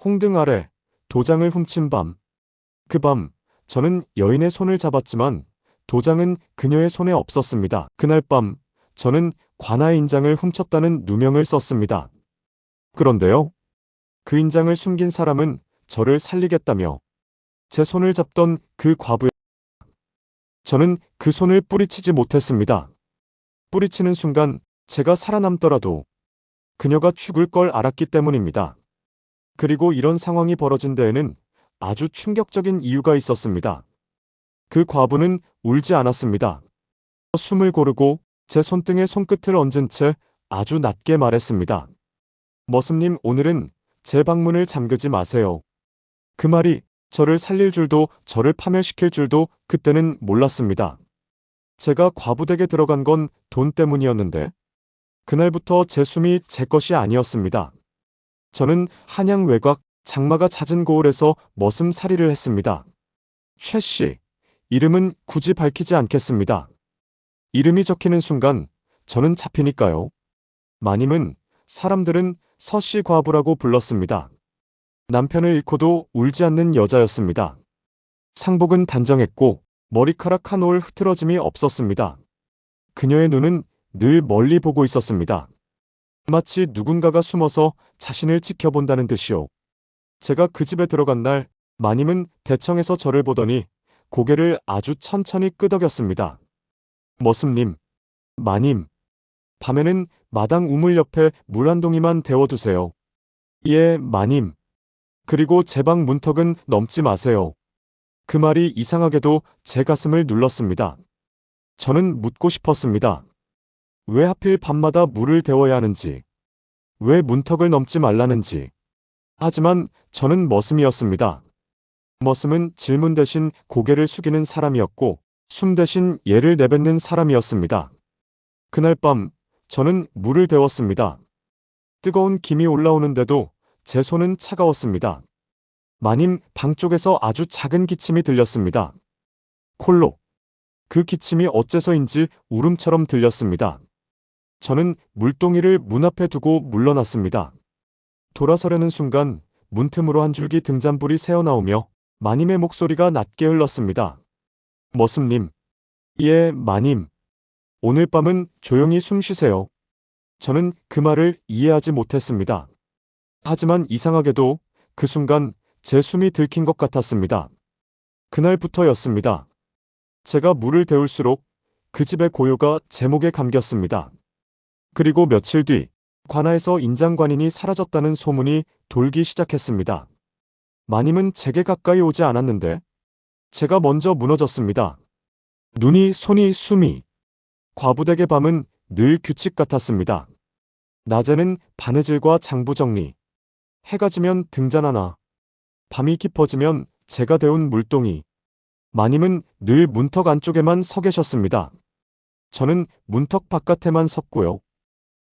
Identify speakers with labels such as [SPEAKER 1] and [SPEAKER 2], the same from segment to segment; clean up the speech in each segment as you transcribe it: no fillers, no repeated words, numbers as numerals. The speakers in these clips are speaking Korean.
[SPEAKER 1] 홍등 아래 도장을 훔친 밤. 그 밤, 저는 여인의 손을 잡았지만 도장은 그녀의 손에 없었습니다. 그날 밤, 저는 관아의 인장을 훔쳤다는 누명을 썼습니다. 그런데요, 그 인장을 숨긴 사람은 저를 살리겠다며 제 손을 잡던 그 과부의 저는 그 손을 뿌리치지 못했습니다. 뿌리치는 순간 제가 살아남더라도 그녀가 죽을 걸 알았기 때문입니다. 그리고 이런 상황이 벌어진 데에는 아주 충격적인 이유가 있었습니다. 그 과부는 울지 않았습니다. 숨을 고르고 제 손등에 손끝을 얹은 채 아주 낮게 말했습니다. 머슴님, 오늘은 제 방문을 잠그지 마세요. 그 말이 저를 살릴 줄도 저를 파멸시킬 줄도 그때는 몰랐습니다. 제가 과부댁에 들어간 건 돈 때문이었는데 그날부터 제 숨이 제 것이 아니었습니다. 저는 한양 외곽 장마가 잦은 고을에서 머슴살이를 했습니다. 최 씨, 이름은 굳이 밝히지 않겠습니다. 이름이 적히는 순간 저는 잡히니까요. 마님은 사람들은 서씨 과부라고 불렀습니다. 남편을 잃고도 울지 않는 여자였습니다. 상복은 단정했고 머리카락 한 올 흐트러짐이 없었습니다. 그녀의 눈은 늘 멀리 보고 있었습니다. 마치 누군가가 숨어서 자신을 지켜본다는 듯이요. 제가 그 집에 들어간 날 마님은 대청에서 저를 보더니 고개를 아주 천천히 끄덕였습니다. 머슴님, 마님, 밤에는 마당 우물 옆에 물 한 동이만 데워두세요. 예, 마님. 그리고 제 방 문턱은 넘지 마세요. 그 말이 이상하게도 제 가슴을 눌렀습니다. 저는 묻고 싶었습니다. 왜 하필 밤마다 물을 데워야 하는지, 왜 문턱을 넘지 말라는지. 하지만 저는 머슴이었습니다. 머슴은 질문 대신 고개를 숙이는 사람이었고 숨 대신 예를 내뱉는 사람이었습니다. 그날 밤 저는 물을 데웠습니다. 뜨거운 김이 올라오는데도 제 손은 차가웠습니다. 마님 방 쪽에서 아주 작은 기침이 들렸습니다. 콜록. 그 기침이 어째서인지 울음처럼 들렸습니다. 저는 물동이를 문 앞에 두고 물러났습니다. 돌아서려는 순간 문틈으로 한 줄기 등잔불이 새어나오며 마님의 목소리가 낮게 흘렀습니다. 머슴님. 예, 마님. 오늘 밤은 조용히 숨 쉬세요. 저는 그 말을 이해하지 못했습니다. 하지만 이상하게도 그 순간 제 숨이 들킨 것 같았습니다. 그날부터였습니다. 제가 물을 데울수록 그 집의 고요가 제 목에 감겼습니다. 그리고 며칠 뒤 관아에서 인장관인이 사라졌다는 소문이 돌기 시작했습니다. 마님은 제게 가까이 오지 않았는데 제가 먼저 무너졌습니다. 눈이, 손이, 숨이. 과부댁의 밤은 늘 규칙 같았습니다. 낮에는 바느질과 장부 정리, 해가 지면 등잔 하나, 밤이 깊어지면 제가 데운 물동이. 마님은 늘 문턱 안쪽에만 서 계셨습니다. 저는 문턱 바깥에만 섰고요.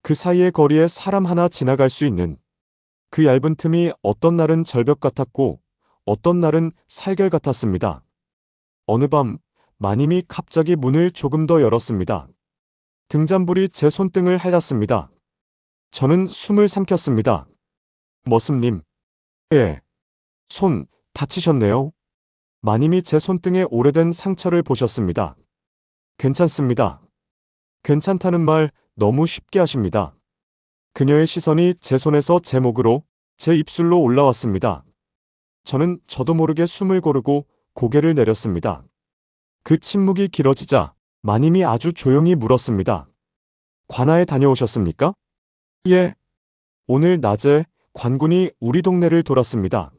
[SPEAKER 1] 그 사이의 거리에 사람 하나 지나갈 수 있는 그 얇은 틈이 어떤 날은 절벽 같았고 어떤 날은 살결 같았습니다. 어느 밤 마님이 갑자기 문을 조금 더 열었습니다. 등잔불이 제 손등을 할랐습니다. 저는 숨을 삼켰습니다. 머슴님. 예. 손 다치셨네요. 마님이 제 손등에 오래된 상처를 보셨습니다. 괜찮습니다. 괜찮다는 말 너무 쉽게 하십니다. 그녀의 시선이 제 손에서 제 목으로, 제 입술로 올라왔습니다. 저는 저도 모르게 숨을 고르고 고개를 내렸습니다. 그 침묵이 길어지자 마님이 아주 조용히 물었습니다. 관아에 다녀오셨습니까? 예. 오늘 낮에 관군이 우리 동네를 돌았습니다.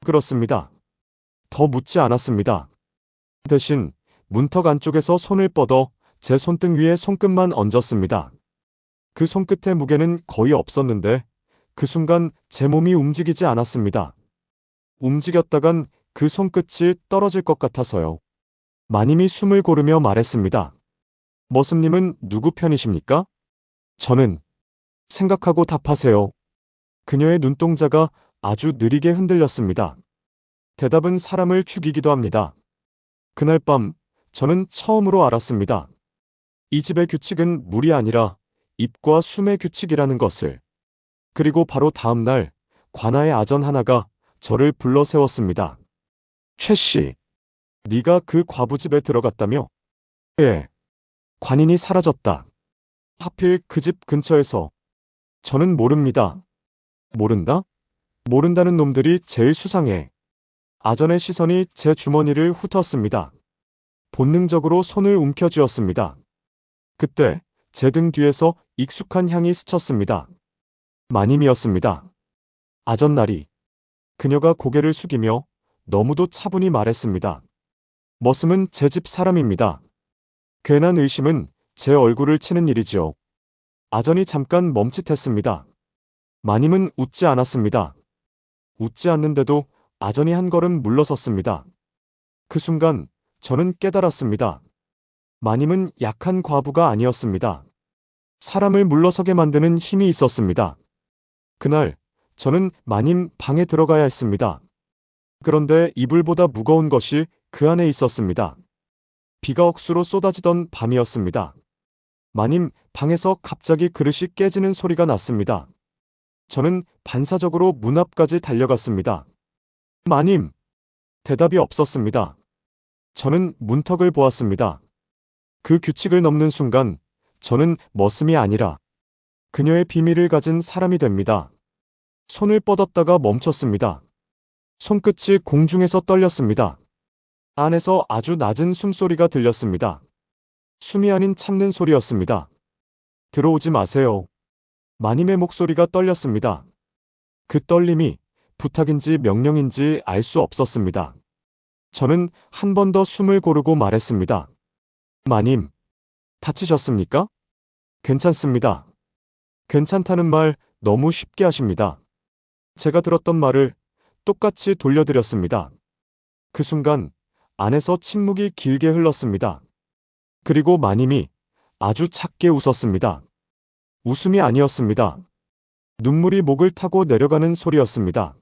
[SPEAKER 1] 그렇습니다. 더 묻지 않았습니다. 대신 문턱 안쪽에서 손을 뻗어 제 손등 위에 손끝만 얹었습니다. 그 손끝의 무게는 거의 없었는데 그 순간 제 몸이 움직이지 않았습니다. 움직였다간 그 손끝이 떨어질 것 같아서요. 마님이 숨을 고르며 말했습니다. 머슴님은 누구 편이십니까? 저는. 생각하고 답하세요. 그녀의 눈동자가 아주 느리게 흔들렸습니다. 대답은 사람을 죽이기도 합니다. 그날 밤 저는 처음으로 알았습니다. 이 집의 규칙은 물이 아니라 입과 숨의 규칙이라는 것을. 그리고 바로 다음 날 관아의 아전 하나가 저를 불러 세웠습니다. 최 씨, 네가 그 과부집에 들어갔다며? 예. 관인이 사라졌다. 하필 그 집 근처에서. 저는 모릅니다. 모른다? 모른다는 놈들이 제일 수상해. 아전의 시선이 제 주머니를 훑었습니다. 본능적으로 손을 움켜쥐었습니다. 그때 제 등 뒤에서 익숙한 향이 스쳤습니다. 마님이었습니다. 아전나리. 그녀가 고개를 숙이며 너무도 차분히 말했습니다. 머슴은 제 집 사람입니다. 괜한 의심은 제 얼굴을 치는 일이지요. 아전이 잠깐 멈칫했습니다. 마님은 웃지 않았습니다. 웃지 않는데도 아전이 한 걸음 물러섰습니다. 그 순간 저는 깨달았습니다. 마님은 약한 과부가 아니었습니다. 사람을 물러서게 만드는 힘이 있었습니다. 그날 저는 마님 방에 들어가야 했습니다. 그런데 이불보다 무거운 것이 그 안에 있었습니다. 비가 억수로 쏟아지던 밤이었습니다. 마님 방에서 갑자기 그릇이 깨지는 소리가 났습니다. 저는 반사적으로 문 앞까지 달려갔습니다. 마님! 대답이 없었습니다. 저는 문턱을 보았습니다. 그 규칙을 넘는 순간 저는 머슴이 아니라 그녀의 비밀을 가진 사람이 됩니다. 손을 뻗었다가 멈췄습니다. 손끝이 공중에서 떨렸습니다. 안에서 아주 낮은 숨소리가 들렸습니다. 숨이 아닌 참는 소리였습니다. 들어오지 마세요. 마님의 목소리가 떨렸습니다. 그 떨림이 부탁인지 명령인지 알 수 없었습니다. 저는 한 번 더 숨을 고르고 말했습니다. 마님, 다치셨습니까? 괜찮습니다. 괜찮다는 말 너무 쉽게 하십니다. 제가 들었던 말을 똑같이 돌려드렸습니다. 그 순간 안에서 침묵이 길게 흘렀습니다. 그리고 마님이 아주 작게 웃었습니다. 웃음이 아니었습니다. 눈물이 목을 타고 내려가는 소리였습니다.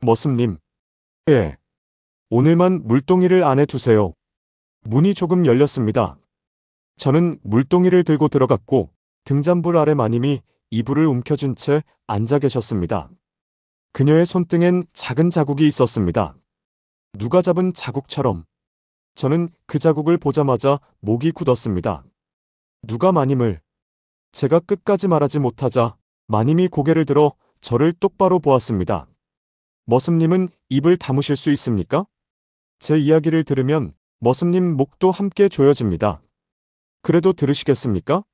[SPEAKER 1] 머슴님, 예. 오늘만 물동이를 안에 두세요. 문이 조금 열렸습니다. 저는 물동이를 들고 들어갔고 등잔불 아래 마님이 이불을 움켜쥔 채 앉아 계셨습니다. 그녀의 손등엔 작은 자국이 있었습니다. 누가 잡은 자국처럼. 저는 그 자국을 보자마자 목이 굳었습니다. 누가 마님을. 제가 끝까지 말하지 못하자 마님이 고개를 들어 저를 똑바로 보았습니다. 머슴님은 입을 다무실 수 있습니까? 제 이야기를 들으면 머슴님 목도 함께 조여집니다. 그래도 들으시겠습니까?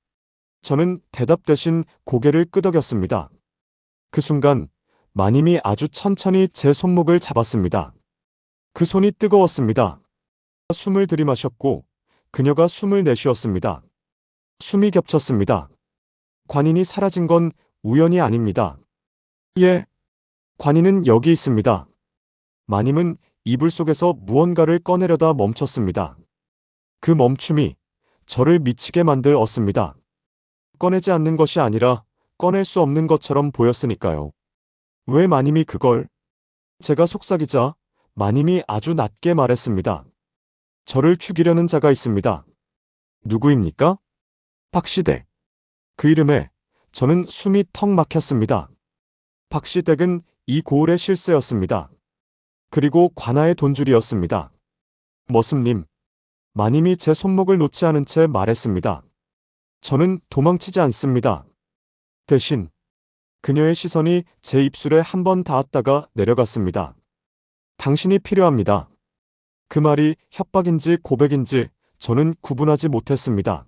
[SPEAKER 1] 저는 대답 대신 고개를 끄덕였습니다. 그 순간 마님이 아주 천천히 제 손목을 잡았습니다. 그 손이 뜨거웠습니다. 숨을 들이마셨고 그녀가 숨을 내쉬었습니다. 숨이 겹쳤습니다. 관인이 사라진 건 우연이 아닙니다. 예, 관인은 여기 있습니다. 마님은 이불 속에서 무언가를 꺼내려다 멈췄습니다. 그 멈춤이 저를 미치게 만들었습니다. 꺼내지 않는 것이 아니라 꺼낼 수 없는 것처럼 보였으니까요. 왜 마님이 그걸? 제가 속삭이자 마님이 아주 낮게 말했습니다. 저를 죽이려는 자가 있습니다. 누구입니까? 박시댁. 그 이름에 저는 숨이 턱 막혔습니다. 박시댁은 이 고을의 실세였습니다. 그리고 관아의 돈줄이었습니다. 머슴님, 마님이 제 손목을 놓지 않은 채 말했습니다. 저는 도망치지 않습니다. 대신 그녀의 시선이 제 입술에 한 번 닿았다가 내려갔습니다. 당신이 필요합니다. 그 말이 협박인지 고백인지 저는 구분하지 못했습니다.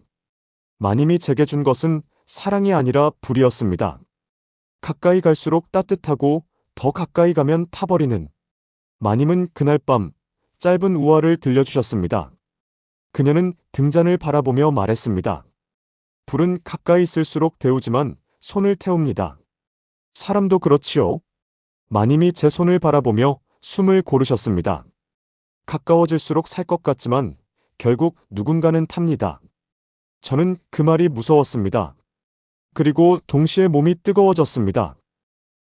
[SPEAKER 1] 마님이 제게 준 것은 사랑이 아니라 불이었습니다. 가까이 갈수록 따뜻하고 더 가까이 가면 타버리는. 마님은 그날 밤 짧은 우화를 들려주셨습니다. 그녀는 등잔을 바라보며 말했습니다. 불은 가까이 있을수록 데우지만 손을 태웁니다. 사람도 그렇지요. 마님이 제 손을 바라보며 숨을 고르셨습니다. 가까워질수록 살 것 같지만 결국 누군가는 탑니다. 저는 그 말이 무서웠습니다. 그리고 동시에 몸이 뜨거워졌습니다.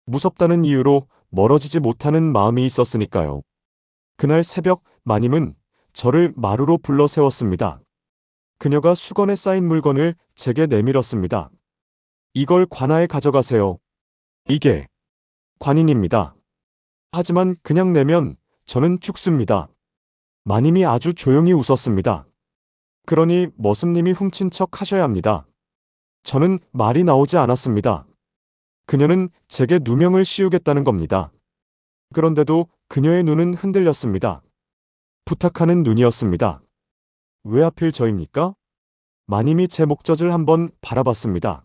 [SPEAKER 1] 무섭다는 이유로 멀어지지 못하는 마음이 있었으니까요. 그날 새벽 마님은 저를 마루로 불러 세웠습니다. 그녀가 수건에 쌓인 물건을 제게 내밀었습니다. 이걸 관아에 가져가세요. 이게 관인입니다. 하지만 그냥 내면 저는 죽습니다. 마님이 아주 조용히 웃었습니다. 그러니 머슴님이 훔친 척 하셔야 합니다. 저는 말이 나오지 않았습니다. 그녀는 제게 누명을 씌우겠다는 겁니다. 그런데도 그녀의 눈은 흔들렸습니다. 부탁하는 눈이었습니다. 왜 하필 저입니까? 마님이 제 목젖을 한번 바라봤습니다.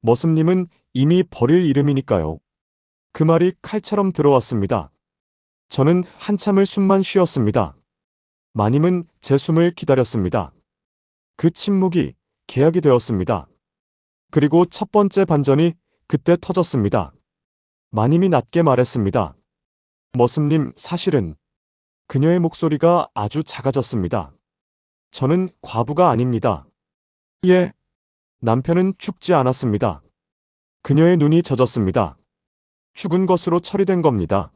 [SPEAKER 1] 머슴님은 이미 버릴 이름이니까요. 그 말이 칼처럼 들어왔습니다. 저는 한참을 숨만 쉬었습니다. 마님은 제 숨을 기다렸습니다. 그 침묵이 계약이 되었습니다. 그리고 첫 번째 반전이 그때 터졌습니다. 마님이 낮게 말했습니다. 머슴님, 사실은 그녀의 목소리가 아주 작아졌습니다. 저는 과부가 아닙니다. 예. 남편은 죽지 않았습니다. 그녀의 눈이 젖었습니다. 죽은 것으로 처리된 겁니다.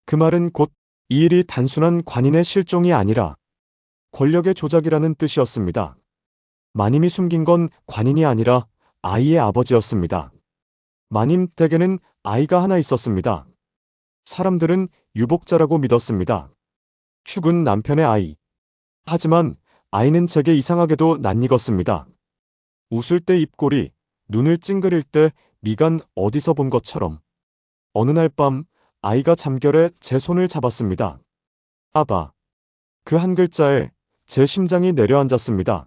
[SPEAKER 1] 그 말은 곧 이 일이 단순한 관인의 실종이 아니라 권력의 조작이라는 뜻이었습니다. 마님이 숨긴 건 관인이 아니라 아이의 아버지였습니다. 마님 댁에는 아이가 하나 있었습니다. 사람들은 유복자라고 믿었습니다. 죽은 남편의 아이. 하지만 아이는 제게 이상하게도 낯익었습니다. 웃을 때 입꼬리, 눈을 찡그릴 때 미간 어디서 본 것처럼. 어느 날 밤 아이가 잠결에 제 손을 잡았습니다. 아바. 그 한 글자에 제 심장이 내려앉았습니다.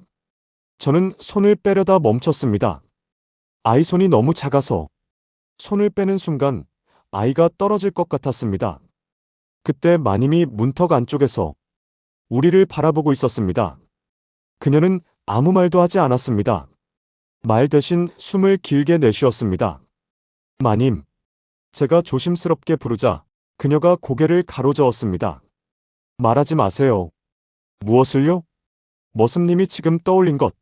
[SPEAKER 1] 저는 손을 빼려다 멈췄습니다. 아이 손이 너무 작아서 손을 빼는 순간 아이가 떨어질 것 같았습니다. 그때 마님이 문턱 안쪽에서 우리를 바라보고 있었습니다. 그녀는 아무 말도 하지 않았습니다. 말 대신 숨을 길게 내쉬었습니다. 마님. 제가 조심스럽게 부르자 그녀가 고개를 가로저었습니다. 말하지 마세요. 무엇을요? 머슴님이 지금 떠올린 것.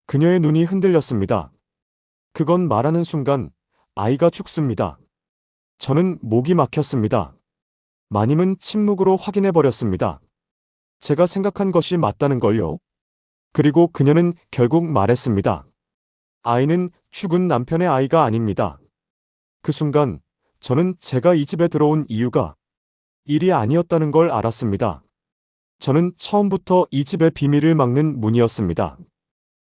[SPEAKER 1] 그녀의 눈이 흔들렸습니다. 그건 말하는 순간 아이가 죽습니다. 저는 목이 막혔습니다. 마님은 침묵으로 확인해버렸습니다. 제가 생각한 것이 맞다는 걸요. 그리고 그녀는 결국 말했습니다. 아이는 죽은 남편의 아이가 아닙니다. 그 순간 저는 제가 이 집에 들어온 이유가 일이 아니었다는 걸 알았습니다. 저는 처음부터 이 집의 비밀을 막는 문이었습니다.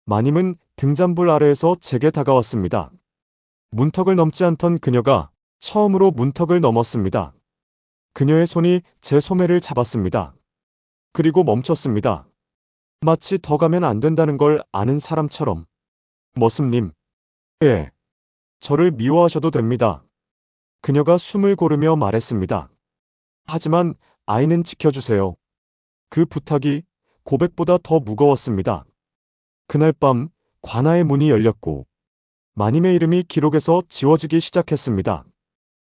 [SPEAKER 1] 마님은 등잔불 아래에서 제게 다가왔습니다. 문턱을 넘지 않던 그녀가 처음으로 문턱을 넘었습니다. 그녀의 손이 제 소매를 잡았습니다. 그리고 멈췄습니다. 마치 더 가면 안 된다는 걸 아는 사람처럼. 머슴님. 예. 저를 미워하셔도 됩니다. 그녀가 숨을 고르며 말했습니다. 하지만 아이는 지켜주세요. 그 부탁이 고백보다 더 무거웠습니다. 그날 밤 관아의 문이 열렸고 마님의 이름이 기록에서 지워지기 시작했습니다.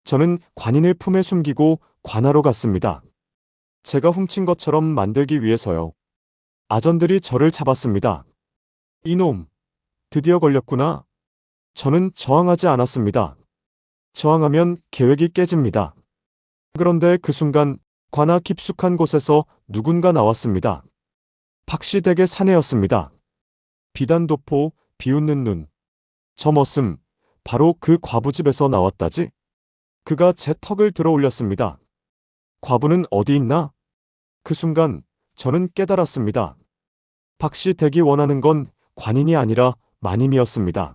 [SPEAKER 1] 저는 관인을 품에 숨기고 관아로 갔습니다. 제가 훔친 것처럼 만들기 위해서요. 아전들이 저를 잡았습니다. 이놈, 드디어 걸렸구나. 저는 저항하지 않았습니다. 저항하면 계획이 깨집니다. 그런데 그 순간 관아 깊숙한 곳에서 누군가 나왔습니다. 박시댁의 사내였습니다. 비단도포, 비웃는 눈. 저 머슴, 바로 그 과부집에서 나왔다지? 그가 제 턱을 들어 올렸습니다. 과부는 어디 있나? 그 순간 저는 깨달았습니다. 박시댁이 원하는 건 관인이 아니라 마님이었습니다.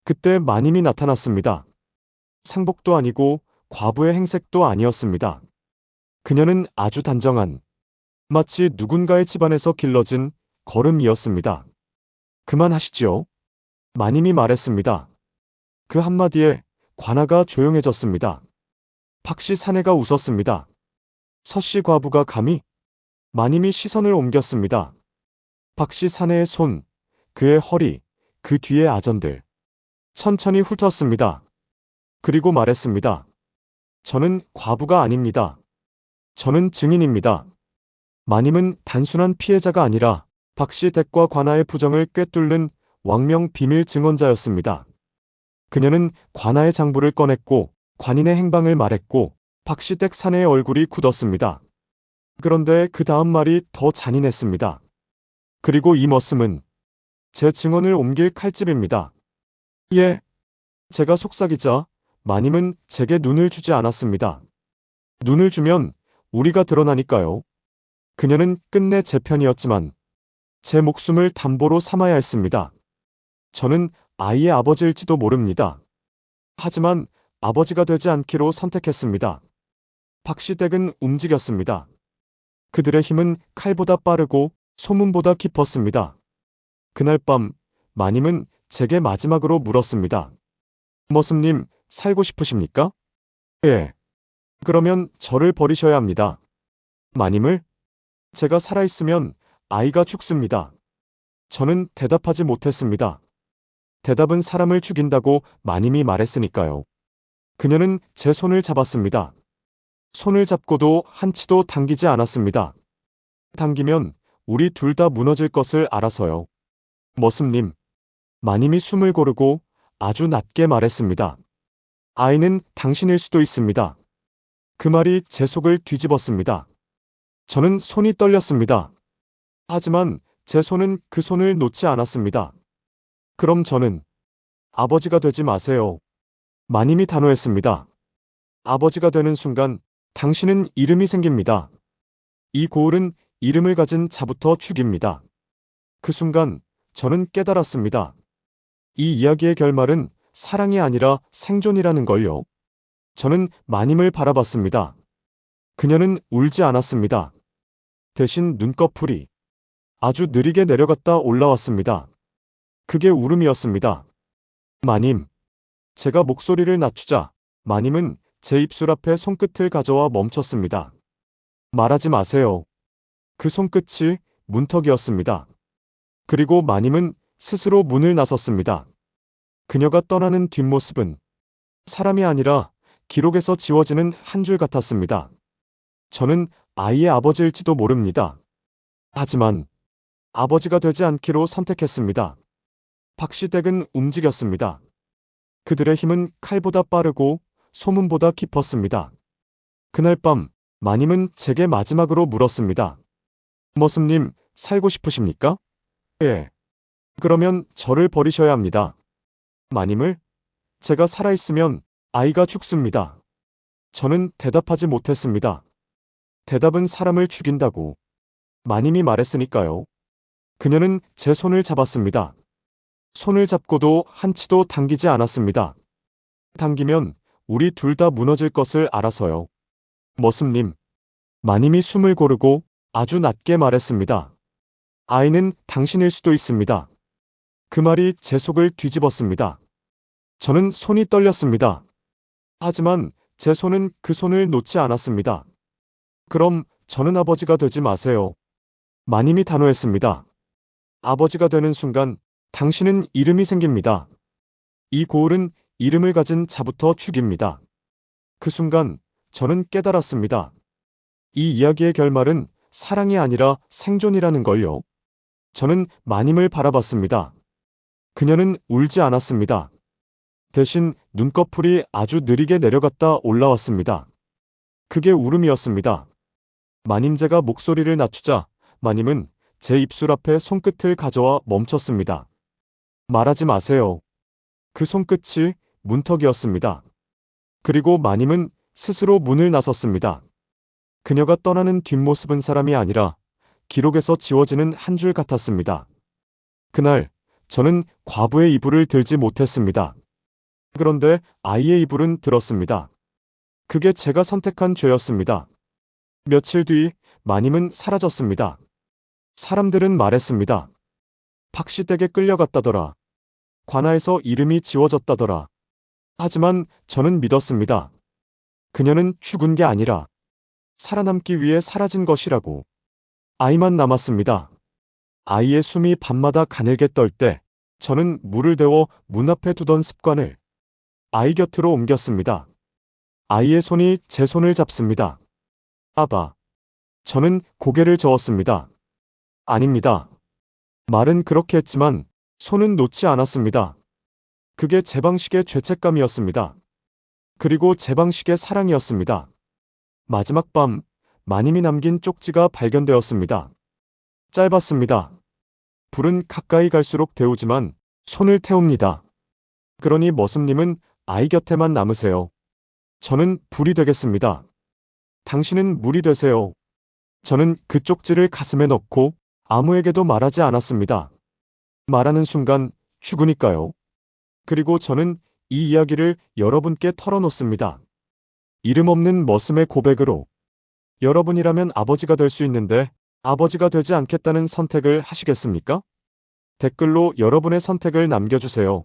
[SPEAKER 1] 그때 마님이 나타났습니다. 상복도 아니고 과부의 행색도 아니었습니다. 그녀는 아주 단정한, 마치 누군가의 집안에서 길러진 걸음이었습니다. 그만하시지요. 마님이 말했습니다. 그 한마디에 관아가 조용해졌습니다. 박씨 사내가 웃었습니다. 서씨 과부가 감히? 마님이 시선을 옮겼습니다. 박씨 사내의 손, 그의 허리, 그 뒤의 아전들. 천천히 훑었습니다. 그리고 말했습니다. 저는 과부가 아닙니다. 저는 증인입니다. 마님은 단순한 피해자가 아니라 박씨 댁과 관아의 부정을 꿰뚫는 왕명 비밀 증언자였습니다. 그녀는 관아의 장부를 꺼냈고 관인의 행방을 말했고 박씨 댁 사내의 얼굴이 굳었습니다. 그런데 그 다음 말이 더 잔인했습니다. 그리고 이 머슴은 제 증언을 옮길 칼집입니다. 예. 제가 속삭이자 마님은 제게 눈을 주지 않았습니다. 눈을 주면 우리가 드러나니까요. 그녀는 끝내 제 편이었지만 제 목숨을 담보로 삼아야 했습니다. 저는 아이의 아버지일지도 모릅니다. 하지만 아버지가 되지 않기로 선택했습니다. 박씨 댁은 움직였습니다. 그들의 힘은 칼보다 빠르고 소문보다 깊었습니다. 그날 밤 마님은 제게 마지막으로 물었습니다. 머슴님, 살고 싶으십니까? 예. 그러면 저를 버리셔야 합니다. 마님을? 제가 살아있으면 아이가 죽습니다. 저는 대답하지 못했습니다. 대답은 사람을 죽인다고 마님이 말했으니까요. 그녀는 제 손을 잡았습니다. 손을 잡고도 한치도 당기지 않았습니다. 당기면 우리 둘 다 무너질 것을 알아서요. 머슴님. 마님이 숨을 고르고 아주 낮게 말했습니다. 아이는 당신일 수도 있습니다. 그 말이 제 속을 뒤집었습니다. 저는 손이 떨렸습니다. 하지만 제 손은 그 손을 놓지 않았습니다. 그럼 저는 아버지가 되지 마세요. 마님이 단호했습니다. 아버지가 되는 순간 당신은 이름이 생깁니다. 이 고을은 이름을 가진 자부터 죽입니다. 그 순간 저는 깨달았습니다. 이 이야기의 결말은 사랑이 아니라 생존이라는 걸요. 저는 마님을 바라봤습니다. 그녀는 울지 않았습니다. 대신 눈꺼풀이 아주 느리게 내려갔다 올라왔습니다. 그게 울음이었습니다. 마님. 제가 목소리를 낮추자 마님은 제 입술 앞에 손끝을 가져와 멈췄습니다. 말하지 마세요. 그 손끝이 문턱이었습니다. 그리고 마님은 스스로 문을 나섰습니다. 그녀가 떠나는 뒷모습은 사람이 아니라 기록에서 지워지는 한 줄 같았습니다. 저는 아이의 아버지일지도 모릅니다. 하지만 아버지가 되지 않기로 선택했습니다. 박씨 댁은 움직였습니다. 그들의 힘은 칼보다 빠르고 소문보다 깊었습니다. 그날 밤 마님은 제게 마지막으로 물었습니다. 머슴님, 살고 싶으십니까? 예. 그러면 저를 버리셔야 합니다. 마님을? 제가 살아있으면 아이가 죽습니다. 저는 대답하지 못했습니다. 대답은 사람을 죽인다고 마님이 말했으니까요. 그녀는 제 손을 잡았습니다. 손을 잡고도 한치도 당기지 않았습니다. 당기면 우리 둘 다 무너질 것을 알아서요. 머슴님. 마님이 숨을 고르고 아주 낮게 말했습니다. 아이는 당신일 수도 있습니다. 그 말이 제 속을 뒤집었습니다. 저는 손이 떨렸습니다. 하지만 제 손은 그 손을 놓지 않았습니다. 그럼 저는 아버지가 되지 마세요. 마님이 단호했습니다. 아버지가 되는 순간 당신은 이름이 생깁니다. 이 고을은 이름을 가진 자부터 죽입니다. 그 순간 저는 깨달았습니다. 이 이야기의 결말은 사랑이 아니라 생존이라는 걸요. 저는 마님을 바라봤습니다. 그녀는 울지 않았습니다. 대신 눈꺼풀이 아주 느리게 내려갔다 올라왔습니다. 그게 울음이었습니다. 마님. 제가 목소리를 낮추자 마님은 제 입술 앞에 손끝을 가져와 멈췄습니다. 말하지 마세요. 그 손끝이 문턱이었습니다. 그리고 마님은 스스로 문을 나섰습니다. 그녀가 떠나는 뒷모습은 사람이 아니라 기록에서 지워지는 한 줄 같았습니다. 그날 저는 과부의 이불을 들지 못했습니다. 그런데 아이의 이불은 들었습니다. 그게 제가 선택한 죄였습니다. 며칠 뒤 마님은 사라졌습니다. 사람들은 말했습니다. 박씨 댁에 끌려갔다더라. 관아에서 이름이 지워졌다더라. 하지만 저는 믿었습니다. 그녀는 죽은 게 아니라 살아남기 위해 사라진 것이라고. 아이만 남았습니다. 아이의 숨이 밤마다 가늘게 떨 때 저는 물을 데워 문 앞에 두던 습관을 아이 곁으로 옮겼습니다. 아이의 손이 제 손을 잡습니다. 아바. 저는 고개를 저었습니다. 아닙니다. 말은 그렇게 했지만 손은 놓지 않았습니다. 그게 제 방식의 죄책감이었습니다. 그리고 제 방식의 사랑이었습니다. 마지막 밤 마님이 남긴 쪽지가 발견되었습니다. 짧았습니다. 불은 가까이 갈수록 데우지만 손을 태웁니다. 그러니 머슴님은 아이 곁에만 남으세요. 저는 불이 되겠습니다. 당신은 물이 되세요. 저는 그 쪽지를 가슴에 넣고 아무에게도 말하지 않았습니다. 말하는 순간 죽으니까요. 그리고 저는 이 이야기를 여러분께 털어놓습니다. 이름 없는 머슴의 고백으로. 여러분이라면 아버지가 될 수 있는데 아버지가 되지 않겠다는 선택을 하시겠습니까? 댓글로 여러분의 선택을 남겨주세요.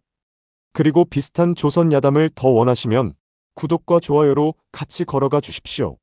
[SPEAKER 1] 그리고 비슷한 조선 야담을 더 원하시면 구독과 좋아요로 같이 걸어가 주십시오.